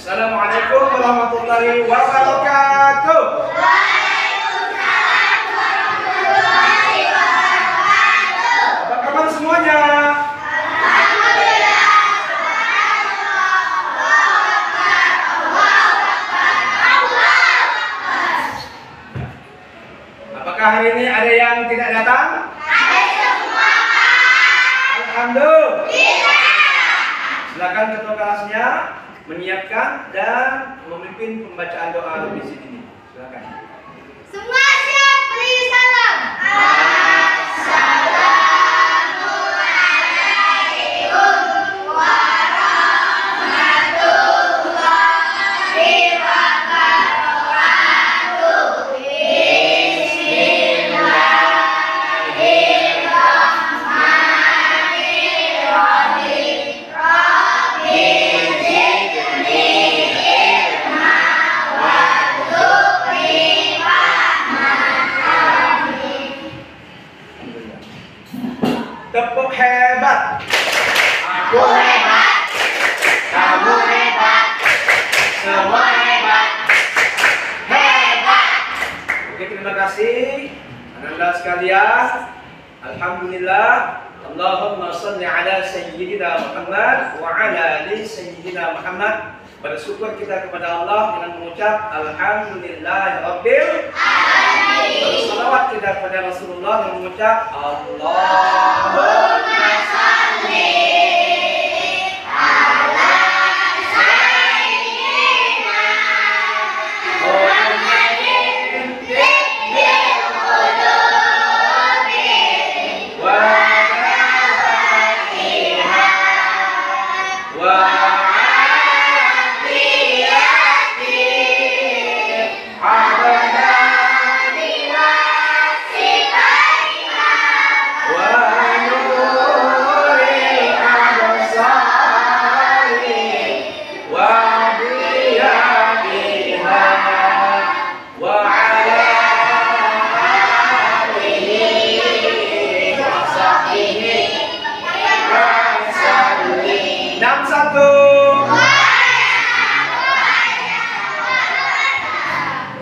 Assalamualaikum warahmatullahi wabarakatuh. Waalaikumsalam warahmatullahi wabarakatuh. Apa kabar semuanya? Alhamdulillah. Apakah hari ini ada yang tidak datang? Ada semua, Pak. Alhamdulillah. Silakan ketua kelasnya menyiapkan dan memimpin pembacaan doa di sini. Silakan. Semua siap beri salam. Assalamualaikum warahmatullahi wabarakatuh. Bismillahirrahmanirrahim. Rabbi zidni ilma warzuqni fahman. Tepuk hebat. Aku hebat, kamu hebat, semua hebat, hebat. Oke, terima kasih anak-anak sekalian. Alhamdulillah. Allahumma shalli ala sayyidina Muhammad wa ala ali sayyidina Muhammad. Bersyukur kita kepada Allah dengan mengucap alhamdulillahirabbil alamin. Bersalawat kita kepada Rasulullah dengan mengucap Allahumma shalli ala sayyidina Muhammadin tibbil qulubi wa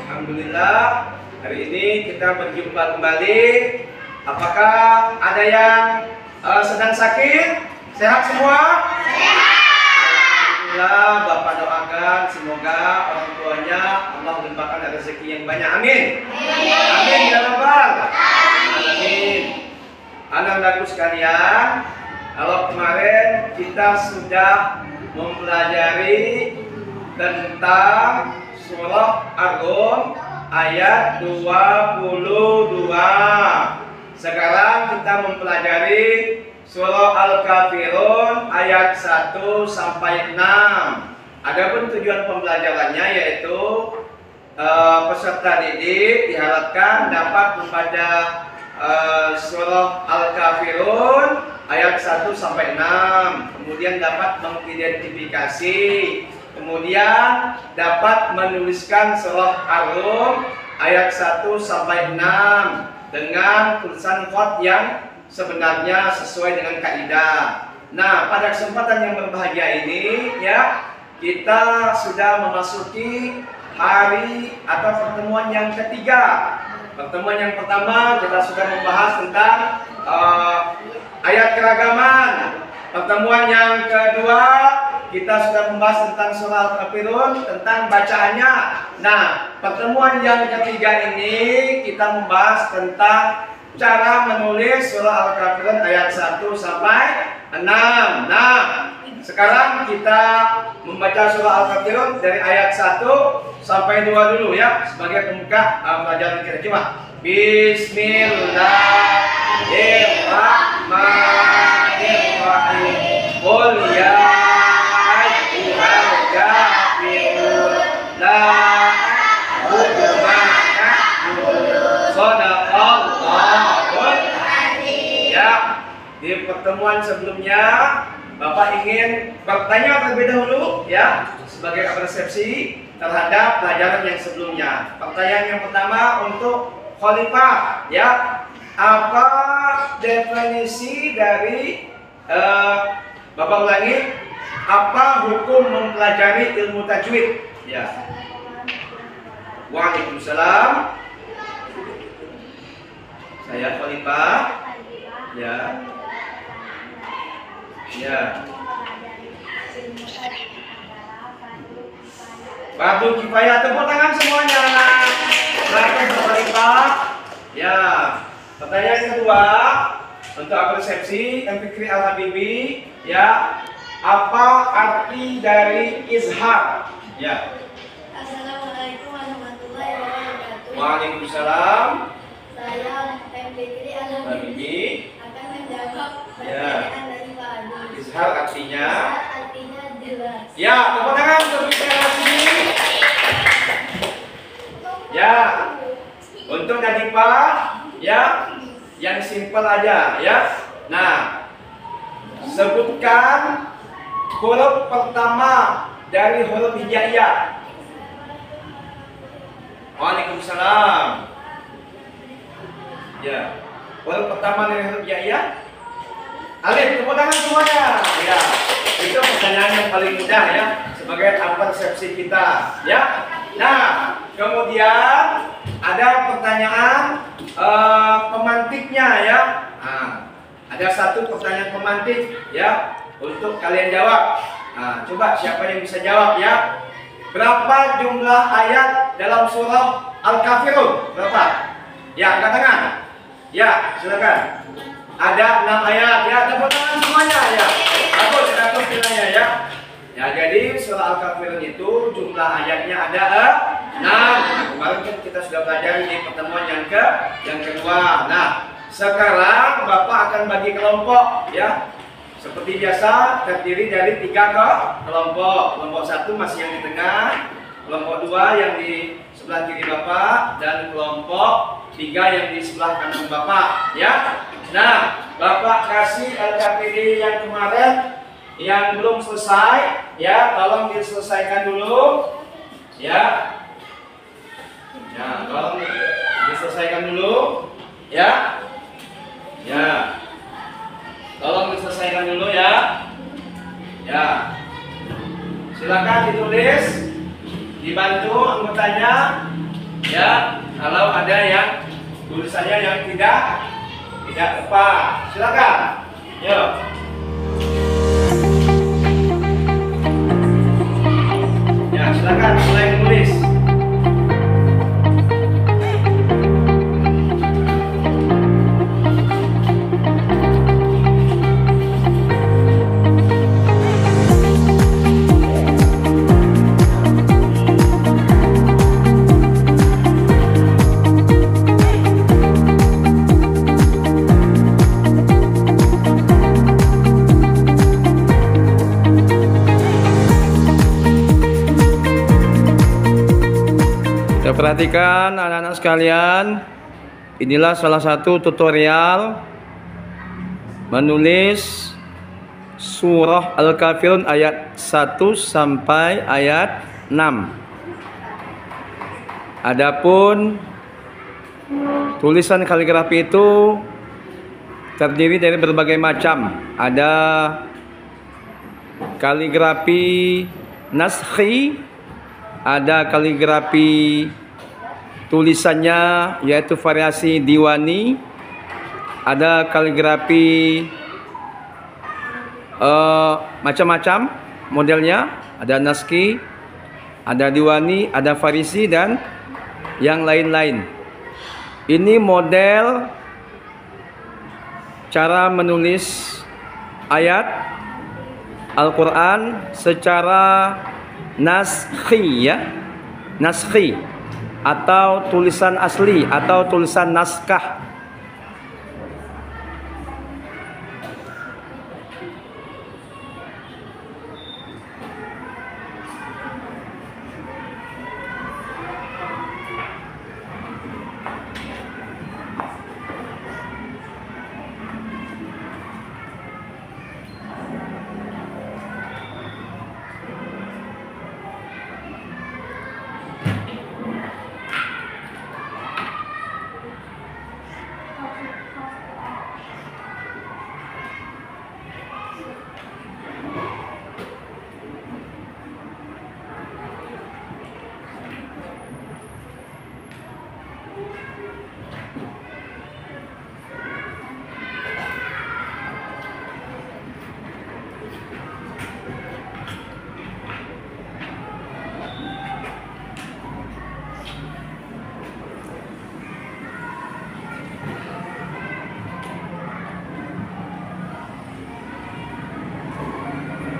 Alhamdulillah, hari ini kita berjumpa kembali. Apakah ada yang sedang sakit? Sehat semua? Alhamdulillah, Bapak doakan semoga orang tuanya Allah melimpahkan rezeki yang banyak. Amin. Amin ya Rabbal alamin. Anak-anakku sekalian, kalau kemarin kita sudah mempelajari tentang surah Ar-Rum ayat 22. Sekarang kita mempelajari surah Al-Kafirun ayat 1 sampai 6. Adapun tujuan pembelajarannya yaitu peserta didik diharapkan dapat membaca surah Al-Kafirun ayat 1 sampai 6. Kemudian dapat mengidentifikasi, kemudian dapat menuliskan surah Ar-Rum ayat 1 sampai 6 dengan tulisan font yang sebenarnya sesuai dengan kaidah. Nah, pada kesempatan yang berbahagia ini ya, kita sudah memasuki hari atau pertemuan yang ketiga. Pertemuan yang pertama kita sudah membahas tentang ayat keragaman. Pertemuan yang kedua kita sudah membahas tentang surah Al-Kafirun, tentang bacaannya. Nah, pertemuan yang ketiga ini kita membahas tentang cara menulis surah Al-Kafirun ayat 1 sampai 6. Nah, sekarang kita membaca surah Al-Kafirun dari ayat 1 sampai 2 dulu ya, sebagai pembuka pelajaran kita. Coba. Bismillahirrahmanirrahim. Qul ya ayyuhal kafirun la a'budu ma ta'budun. Shadaqallahul azim. Ya, di pertemuan sebelumnya Bapak ingin bertanya terlebih dahulu ya, sebagai apresiasi terhadap pelajaran yang sebelumnya. Pertanyaan yang pertama untuk khalifah ya, apa definisi dari Bapak ulangi Apa hukum mempelajari ilmu tajwid? Ya. Waalaikumsalam. Saya Khalifah. Ya. Ya. Fardu kifayah, tepuk tangan semuanya. Silakan Khalifah. Ya. Pertanyaan kedua untuk persepsi Fikri Al-Habibi, ya. Apa arti dari izhar? Ya. Assalamualaikum warahmatullahi wabarakatuh. Waalaikumsalam. Saya Fikri Al-Habibi akan menjawab pertanyaan dari Pak Adi. Izhar artinya? Izhar artinya jelas. Ya, tepuk tangan untuk Fikri Al-Habibi. Ya. Untuk Nadifah, ya, yang simpel aja, ya. Nah, sebutkan huruf pertama dari huruf hijaiyah. Waalaikumsalam. Ya, huruf pertama dari huruf hijaiyah. Alif, tepuk tangan semuanya. Ya, itu pertanyaan yang paling mudah ya, sebagai persepsi kita. Ya. Nah, kemudian ada pertanyaan pemantiknya ya. Nah, ada satu pertanyaan pemantik ya untuk kalian jawab. Nah, coba siapa yang bisa jawab ya? Berapa jumlah ayat dalam surah Al-Kafirun? Berapa? Ya, angkat tangan. Ya, silakan. Ada 6 ayat ya, tepuk tangan semuanya ya. Bagus, nilainya ya. Ya, jadi surah Al-Kafirun itu jumlah ayatnya ada 6. Kemarin kan kita sudah pelajari di pertemuan yang kedua. Nah, sekarang Bapak akan bagi kelompok ya. Seperti biasa terdiri dari 3 kelompok. Kelompok 1 masih yang di tengah, kelompok 2 yang di sebelah kiri Bapak, dan kelompok 3 yang di sebelah kanan Bapak ya. Nah, Bapak kasih LKPD yang kemarin yang belum selesai ya, tolong diselesaikan dulu ya. Ya, tolong diselesaikan dulu ya. Ya. Tolong diselesaikan dulu ya. Ya. Silakan ditulis, dibantu anggotanya ya. Kalau ada yang tulisannya yang tidak tepat, silakan. Yuk. Ya, silakan mulai menulis. Perhatikan anak-anak sekalian, inilah salah satu tutorial menulis surah Al-Kafirun ayat 1 sampai ayat 6. Adapun tulisan kaligrafi itu terdiri dari berbagai macam. Ada kaligrafi naskhi, ada kaligrafi tulisannya yaitu variasi diwani, ada kaligrafi macam-macam modelnya, ada naskhi, ada diwani, ada farisi, dan yang lain-lain. Ini model cara menulis ayat Al-Quran secara naskhi ya, naskhi atau tulisan asli atau tulisan naskah.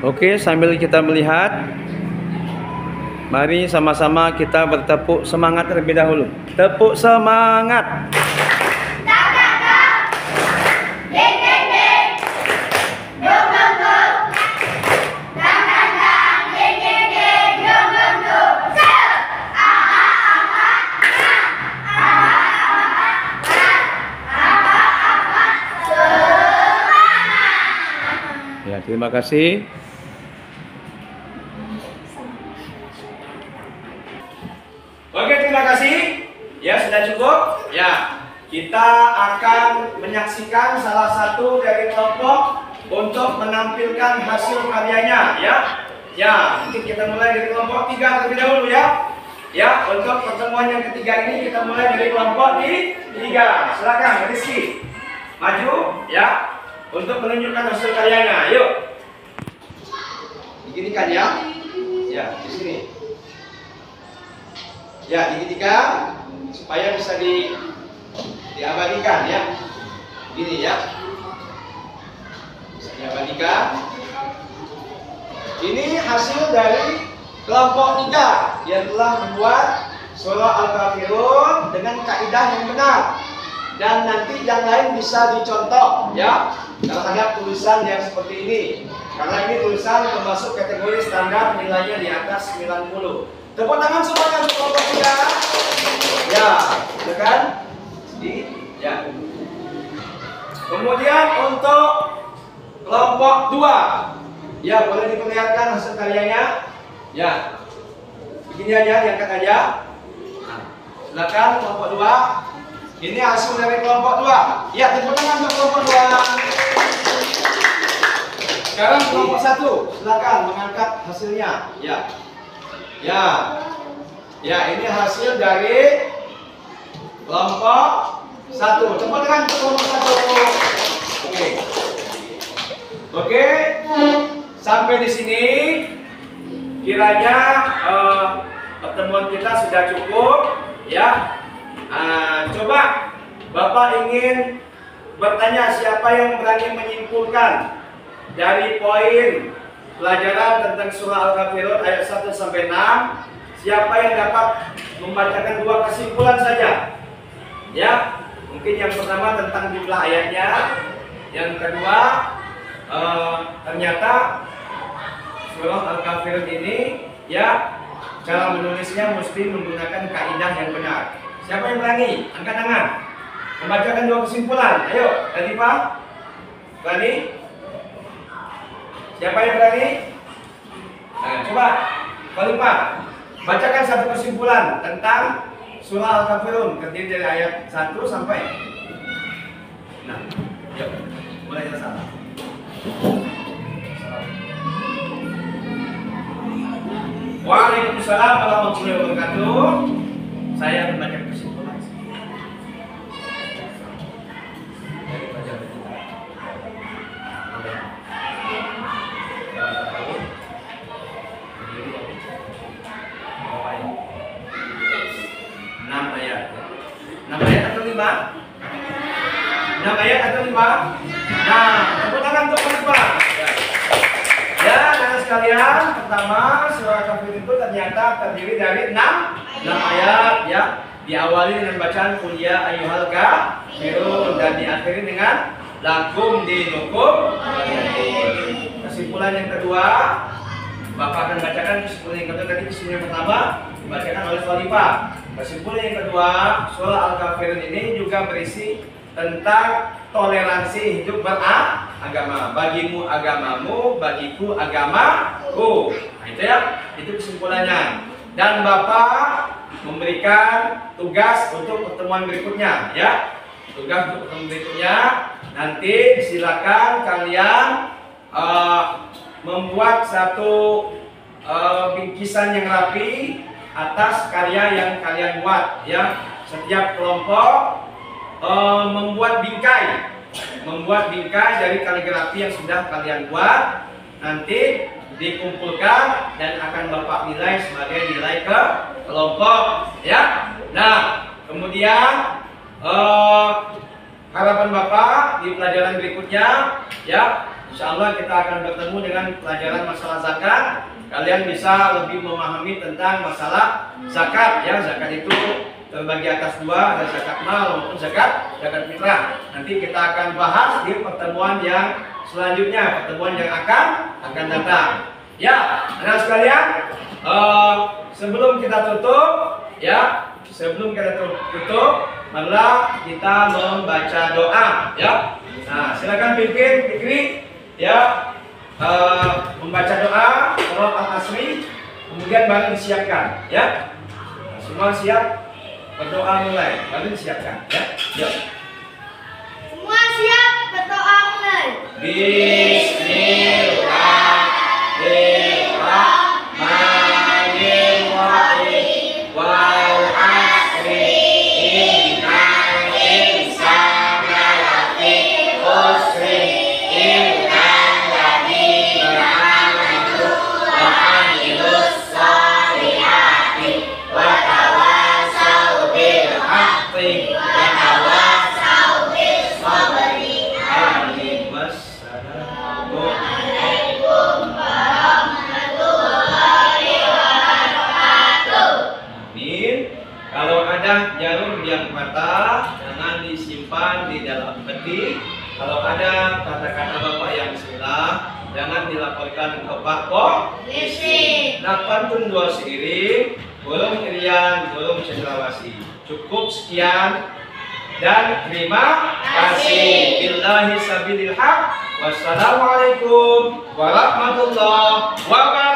Oke, sambil kita melihat, mari sama-sama kita bertepuk semangat terlebih dahulu. Tepuk semangat. Ya, terima kasih. Oke, terima kasih. Ya, sudah cukup. Ya, kita akan menyaksikan salah satu dari kelompok untuk menampilkan hasil karyanya. Ya, mungkin kita mulai dari kelompok 3 terlebih dahulu ya. Ya, untuk pertemuan yang ketiga ini kita mulai dari kelompok 3. Silakan, Rizky. Maju, ya, untuk menunjukkan hasil karyanya. Yuk. Diginikan ya. Ya, di sini. Ya, diginikan supaya bisa diabadikan ya. Gini ya. Bisa diabadikan. Ini hasil dari kelompok 3 yang telah membuat surah Al-Kafirun dengan kaidah yang benar. Dan nanti yang lain bisa dicontoh ya terhadap tulisan yang seperti ini. Karena ini tulisan termasuk kategori standar, nilainya di atas 90. Tepuk tangan semuanya untuk kelompok 3. Ya, tekan. Ya. Kemudian untuk kelompok 2. Ya, boleh diperlihatkan hasil karyanya. Ya. Begini aja, diangkat aja. Nah, silakan kelompok 2. Ini hasil dari kelompok 2. Ya, tepuk tangan untuk kelompok 2. Sekarang kelompok 1, silakan mengangkat hasilnya. Ya. Ya, ini hasil dari kelompok 1. Tepuk tangan untuk kelompok 1. Oke. Sampai di sini kiranya pertemuan kita sudah cukup ya. Coba Bapak ingin bertanya siapa yang berani menyimpulkan dari poin pelajaran tentang surah Al-Kafirun ayat 1 sampai 6. Siapa yang dapat membacakan 2 kesimpulan saja? Ya, mungkin yang pertama tentang jumlah ayatnya, yang kedua ternyata surah Al-Kafirun ini ya cara menulisnya mesti menggunakan kaidah yang benar. Siapa yang berani? Angkat tangan. Membacakan 2 kesimpulan. Ayo, tadi Pak. Berani? Siapa yang berani? Nah, coba, Pak. Bacakan 1 kesimpulan tentang surah Al-Kafirun terdiri dari ayat 1 sampai. Nah, yuk, mulai dari sana. Waalaikumsalam warahmatullahi wabarakatuh. Saya membaca kesimpulan. Enam ayat atau 5? 6 ayat atau 5? Nah, tepuk tangan untuk Pak. Ya, anak sekalian, pertama surah Kafir itu ternyata terdiri dari 6 ayat ya. Diawali dengan bacaan qul ya ayyuhal kafirun dan diakhiri dengan lakum dinukum waliyadin. Kesimpulan yang kedua, Bapak akan bacakan kesimpulan yang kedua. Tadi kesimpulan yang pertama dibacakan oleh Khalifah. Kesimpulan yang kedua, surah Al-Kafirun ini juga berisi tentang toleransi hidup beragama. Bagimu agamamu, bagiku agamaku. Nah, itu ya, itu kesimpulannya. Dan Bapak memberikan tugas untuk pertemuan berikutnya ya. Tugas untuk pertemuan berikutnya nanti silakan kalian membuat satu bingkisan yang rapi atas karya yang kalian buat ya. Setiap kelompok membuat bingkai dari kaligrafi yang sudah kalian buat, nanti dikumpulkan dan akan Bapak nilai sebagai nilai ke kelompok ya. Nah, kemudian harapan Bapak di pelajaran berikutnya ya, Insya Allah kita akan bertemu dengan pelajaran masalah zakat. Kalian bisa lebih memahami tentang masalah zakat ya. Zakat itu terbagi atas dua, ada zakat mal maupun zakat fitrah. Nanti kita akan bahas di pertemuan yang selanjutnya, pertemuan yang akan datang. Ya, anak sekalian, sebelum kita tutup, marilah kita membaca doa, ya. Nah, silakan Fikri, ya, membaca doa, surat Al-Asri, kemudian baru disiapkan, ya. Nah, semua siap, berdoa mulai, baru disiapkan, ya. Yuk. Semua siap, berdoa mulai. Bismillahirrahmanirrahim. Wal asri innal insana lafi khusr illa alladziina aamanu wa 'amilus shalihati wa tawassaw bil haqqi wa tawassaw bis sabri. Amin. Wassalamu alaikum warahmatullahi wabarakatuh. Amin. Kalau ada jarum yang patah, jangan disimpan di dalam peti. Kalau ada kata-kata bapak yang salah, jangan dilaporkan ke Pak Polisi. Napantun dua seiring, belum irian, belum cendrawasih. Cukup sekian dan terima kasih. Billahi sabilil haq. Wassalamualaikum warahmatullahi wabarakatuh.